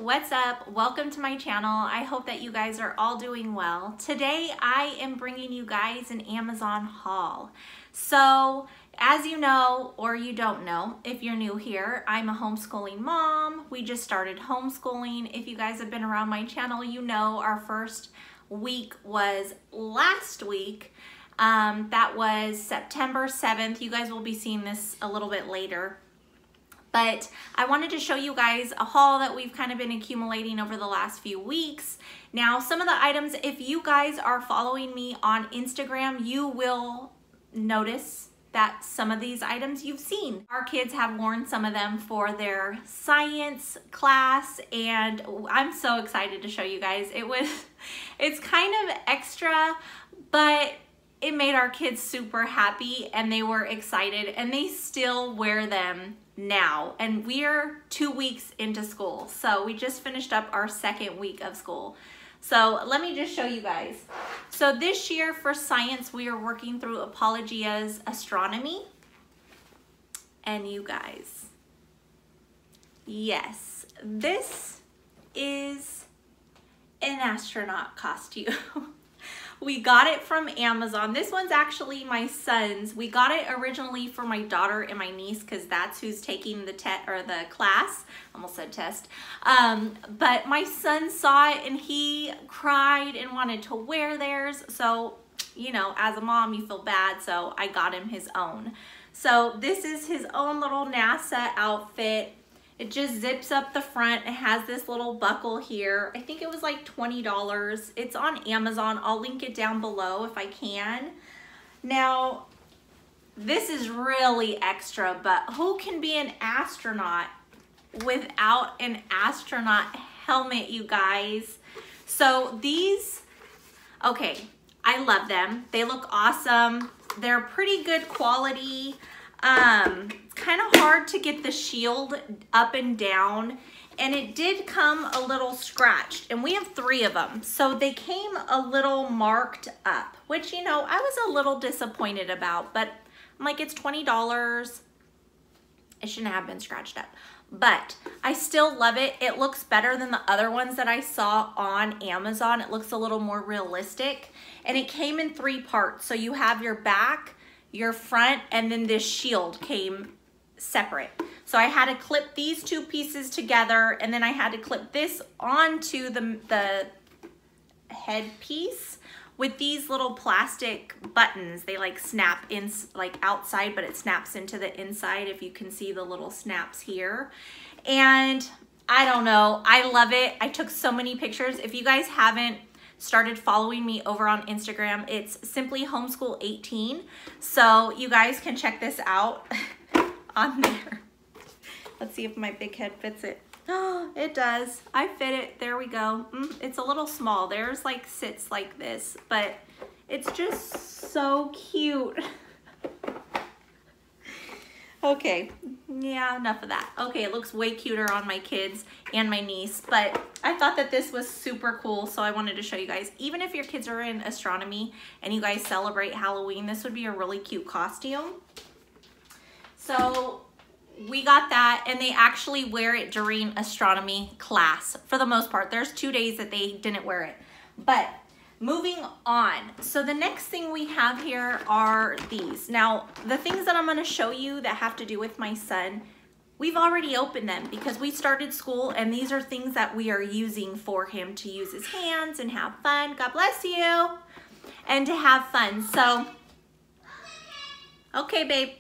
What's up? Welcome to my channel. I hope that you guys are all doing well. Today I am bringing you guys an Amazon haul. So as you know, or you don't know, if you're new here, I'm a homeschooling mom. We just started homeschooling. If you guys have been around my channel, you know our first week was last week. That was September 7th. You guys will be seeing this a little bit later. But I wanted to show you guys a haul that we've kind of been accumulating over the last few weeks. Now, some of the items, if you guys are following me on Instagram, you will notice that some of these items you've seen. Our kids have worn some of them for their science class, and I'm so excited to show you guys. It's kind of extra, but it made our kids super happy and they were excited, and they still wear them now. And we're 2 weeks into school. So we just finished up our second week of school. So let me just show you guys. So this year for science, we are working through Apologia's Astronomy. And you guys, yes, this is an astronaut costume. We got it from Amazon. This one's actually my son's. We got it originally for my daughter and my niece because that's who's taking the the class. Almost said test. But my son saw it and he cried and wanted to wear theirs. So, you know, as a mom, you feel bad. So I got him his own. So this is his own little NASA outfit. It just zips up the front. It has this little buckle here. I think it was like $20. It's on Amazon. I'll link it down below if I can. Now, this is really extra, but who can be an astronaut without an astronaut helmet, you guys? So these, okay, I love them. They look awesome. They're pretty good quality. It's kind of hard to get the shield up and down, and it did come a little scratched, and we have 3 of them, so they came a little marked up, which, you know, I was a little disappointed about, but I'm like, it's $20. It shouldn't have been scratched up, but I still love it. It looks better than the other ones that I saw on Amazon. It looks a little more realistic, and it came in 3 parts. So you have your back, your front, and then this shield came separate. So I had to clip these 2 pieces together, and then I had to clip this onto the headpiece with these little plastic buttons. They like snap in like outside, but it snaps into the inside, if you can see the little snaps here. And I don't know, I love it. I took so many pictures. If you guys haven't started following me over on Instagram, it's simply Homeschool 18. So you guys can check this out on there. Let's see if my big head fits it. Oh, it does. I fit it. There we go. It's a little small. Theirs like sits like this, but it's just so cute. Okay, yeah, enough of that. Okay, it looks way cuter on my kids and my niece, but I thought that this was super cool, so I wanted to show you guys. Even if your kids are in astronomy and you guys celebrate Halloween, this would be a really cute costume. So we got that, and they actually wear it during astronomy class for the most part. There's 2 days that they didn't wear it, but moving on. So the next thing we have here are these. Now, the things that I'm going to show you that have to do with my son, we've already opened them because we started school, and these are things that we are using for him to use his hands and have fun. God bless you. And to have fun. So, okay, babe.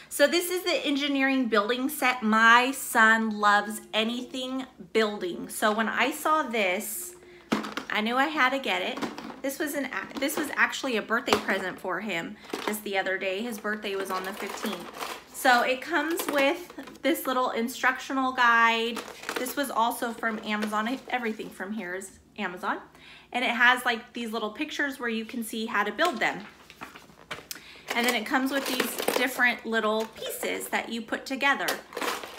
So this is the engineering building set. My son loves anything building. So when I saw this, I knew I had to get it. This was actually a birthday present for him just the other day. His birthday was on the 15th. So it comes with this little instructional guide. This was also from Amazon. Everything from here is Amazon. And it has like these little pictures where you can see how to build them. And then it comes with these different little pieces that you put together.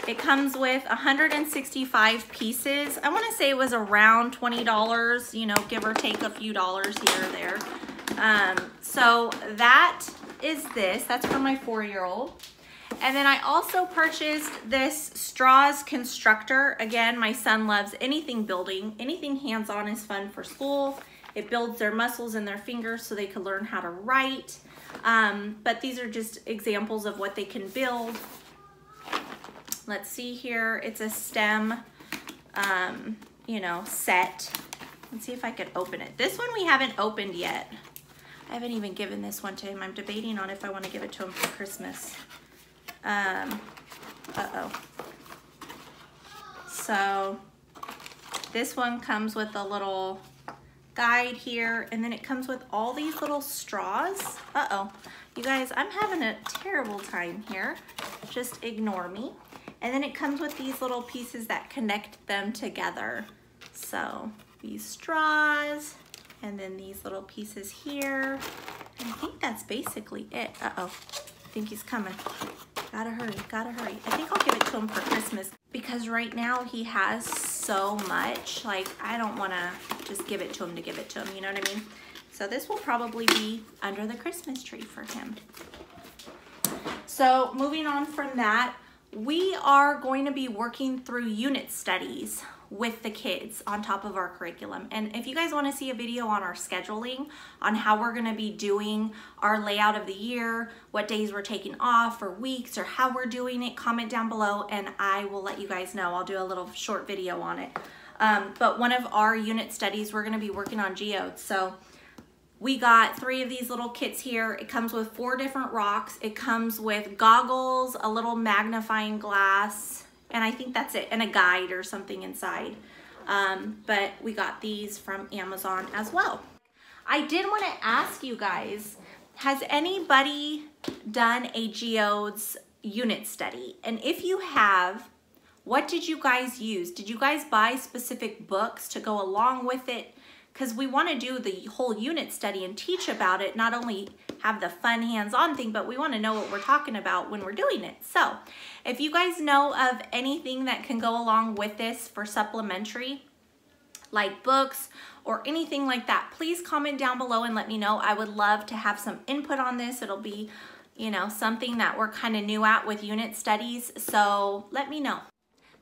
It comes with 165 pieces. I want to say it was around $20, you know, give or take a few dollars here or there. So that is this. That's for my 4-year-old. And then I also purchased this straws constructor. Again, my son loves anything building. Anything hands-on is fun for school. It builds their muscles in their fingers so they can learn how to write. But these are just examples of what they can build. Let's see here. It's a STEM, you know, set. Let's see if I could open it. This one we haven't opened yet. I haven't even given this one to him. I'm debating on if I want to give it to him for Christmas. Uh-oh. So this one comes with a little guide here, and then it comes with all these little straws. Uh-oh. You guys, I'm having a terrible time here. Just ignore me. And then it comes with these little pieces that connect them together. So these straws, and then these little pieces here. And I think that's basically it. Uh-oh, I think he's coming. Gotta hurry, gotta hurry. I think I'll give it to him for Christmas because right now he has so much. Like, I don't wanna just give it to him to give it to him, you know what I mean? So this will probably be under the Christmas tree for him. So moving on from that, we are going to be working through unit studies with the kids on top of our curriculum. And if you guys want to see a video on our scheduling, on how we're going to be doing our layout of the year, what days we're taking off or weeks or how we're doing it, comment down below and I will let you guys know. I'll do a little short video on it. But one of our unit studies, we're going to be working on geodes. So we got 3 of these little kits here. It comes with 4 different rocks. It comes with goggles, a little magnifying glass, and I think that's it, and a guide or something inside. But we got these from Amazon as well. I did want to ask you guys, has anybody done a geodes unit study? And if you have, what did you guys use? Did you guys buy specific books to go along with it? Because we want to do the whole unit study and teach about it, not only have the fun hands-on thing, but we want to know what we're talking about when we're doing it. So if you guys know of anything that can go along with this for supplementary, like books or anything like that, please comment down below and let me know. I would love to have some input on this. It'll be, you know, something that we're kind of new at with unit studies, so let me know.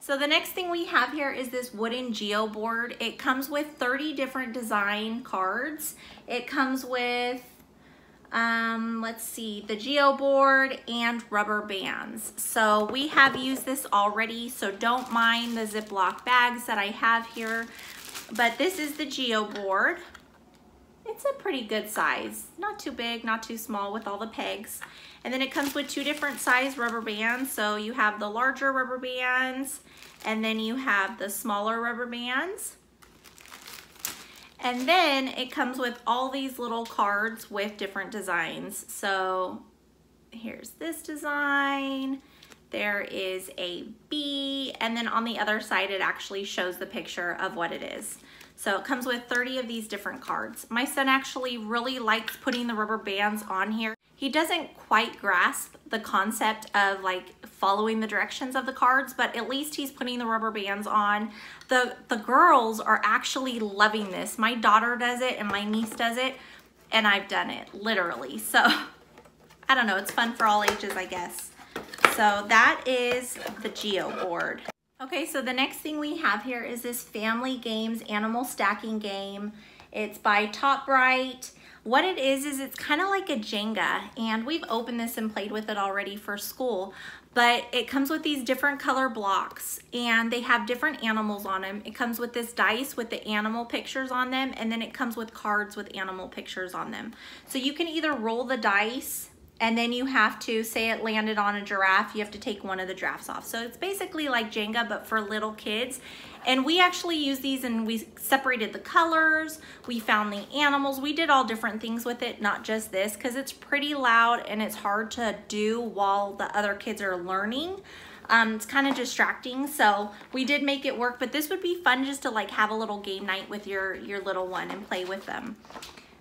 So the next thing we have here is this wooden geo board. It comes with 30 different design cards. It comes with, let's see, the geo board and rubber bands. So we have used this already, so don't mind the Ziploc bags that I have here. But this is the geo board. It's a pretty good size. Not too big, not too small with all the pegs. And then it comes with 2 different size rubber bands. So you have the larger rubber bands and then you have the smaller rubber bands. And then it comes with all these little cards with different designs. So here's this design. There is a bee, and then on the other side it actually shows the picture of what it is. So it comes with 30 of these different cards. My son actually really likes putting the rubber bands on here. He doesn't quite grasp the concept of like following the directions of the cards, but at least he's putting the rubber bands on. The girls are actually loving this. My daughter does it and my niece does it, and I've done it, literally. So I don't know, it's fun for all ages, I guess. So that is the geo board. Okay, so the next thing we have here is this Family Games animal stacking game. It's by Top Bright. What it is it's kind of like a Jenga, and we've opened this and played with it already for school, but it comes with these different color blocks and they have different animals on them. It comes with this dice with the animal pictures on them, and then it comes with cards with animal pictures on them. So you can either roll the dice and then you have to, say it landed on a giraffe, you have to take one of the giraffes off. So it's basically like Jenga, but for little kids. And we actually use these and we separated the colors, we found the animals, we did all different things with it, not just this, because it's pretty loud and it's hard to do while the other kids are learning. It's kind of distracting, so we did make it work, but this would be fun just to like have a little game night with your little one and play with them.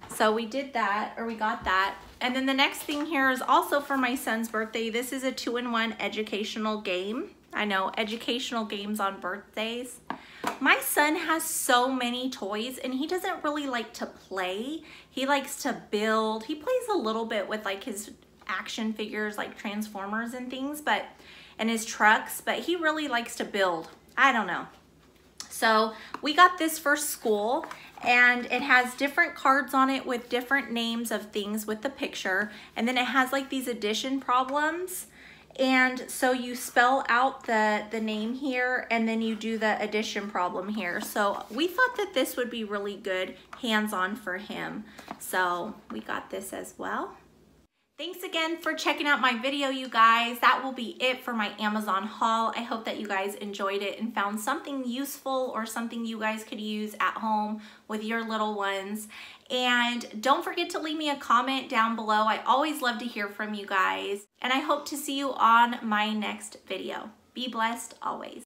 So we did that, or we got that. And then the next thing here is also for my son's birthday. This is a 2-in-1 educational game. I know, educational games on birthdays. My son has so many toys and he doesn't really like to play. He likes to build. He plays a little bit with like his action figures like Transformers and things, and his trucks, but he really likes to build. I don't know. So we got this for school, and it has different cards on it with different names of things with the picture, and then it has like these addition problems, and so you spell out the name here, and then you do the addition problem here. So we thought that this would be really good hands-on for him, so we got this as well. Thanks again for checking out my video, you guys. That will be it for my Amazon haul. I hope that you guys enjoyed it and found something useful or something you guys could use at home with your little ones. And don't forget to leave me a comment down below. I always love to hear from you guys. And I hope to see you on my next video. Be blessed always.